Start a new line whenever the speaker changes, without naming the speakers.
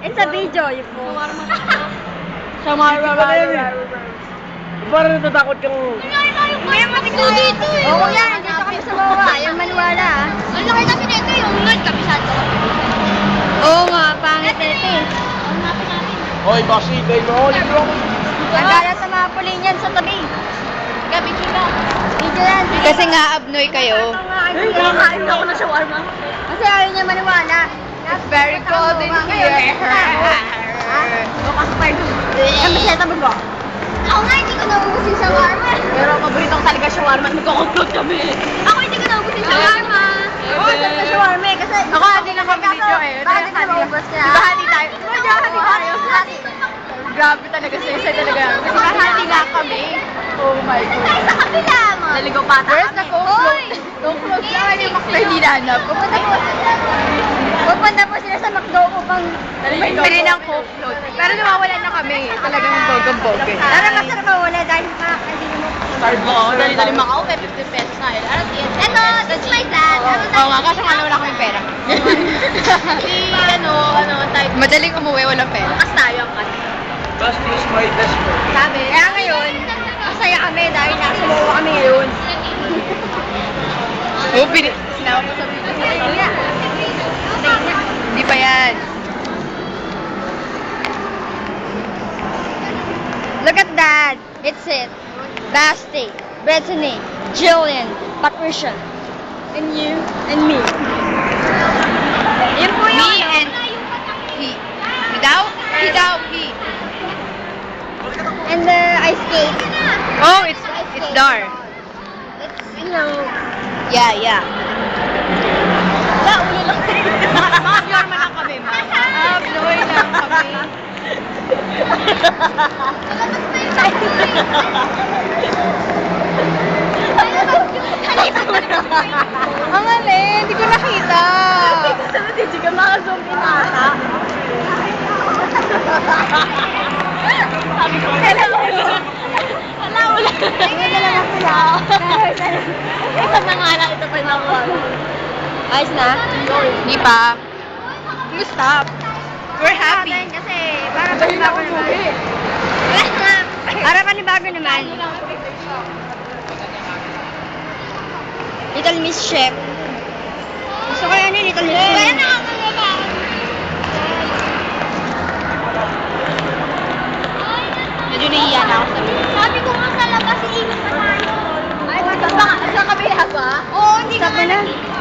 And sa video, yung po.
Parang natatakot kang...
May mabito dito eh. Oo yan, dito kami sa baba. Yung maniwala ah. Ang laki kasi nito yung nagkapisado kami. Oo nga, pangit nito eh.
Hoy, basi, kayo mo. Libre ako.
Ang gala sa mga pulinyan sa tabi. Gabi sila. Video yan.
Kasi nga abnoy kayo.
Nakakain ako ng shawarma. Kasi ayaw niya maniwala.
It's very cold in here.
Bukas pa yun. Ang maseta mo ba? Ako nga, hindi ko naubos yung shawarma.
Pero paborito ko talaga shawarma. Nagko-complot kami.
Ako hindi ko naubos yung shawarma. Oo, sarap na shawarma eh. Kasi
Ako, hindi lang kami video eh.
Bakit hindi na maubos ka?
Diba hati tayo?
Diba hati tayo?
Grabe talaga sa'yo talaga. Nakahati nga kami. Oh my God.
Tayo sa kabila mo.
Naligaw pa ata
Where's the
kami. Don't close lang. Yung makta hindi nahanap.
Pupunta po sila sa McDo upang
Bili ng coke float. Pero nawawala na kami. Talagang bogam-bogam.
Para masarap mawala dahil makakasino mo.
Oo, dali-dali Macau, may 50 pesos na.
Eto, this is my dad.
Oo nga, kaso nga wala kaming pera. Type. Madaling umuwi, walang pera.
Bukas tayo ang kasi.
Basti is my best friend.
Sabi, kaya ngayon, masaya kami dahil nasa MOA kami ngayon.
Oo, sinama ko sa video. Hindi pa yan.
Look at that. It's it. Basti, Bethany, Jillian, Patricia, and you, and me. Yun po yun.
Me and he. Me daw? He daw, he.
And the ice skate.
Oh, it's dark.
It's, you know,
Yeah, yeah.
wala, ulo lang.
Mga Bjorma lang kami, ma. Bloy lang kami. Ang alin, hindi ko nakita.
Hindi ka maka-zoom in ata. Wala, wala. Tingnan na lang ako lang. Ito na nga lang, ito pa yung nakuha. Ayos na?
Hindi pa. Stop. We're happy.
Kasi, para panibago naman. Para panibago naman. Little Miss Chef. Gusto ko yan eh, Little Miss Chef. Kaya nakakagaba.
Medyo nahiya na ako sabi.
Sabi ko nga sa labas, iingat pa tayo. Ay,
Sa kabila ba?
Oo, hindi ka na.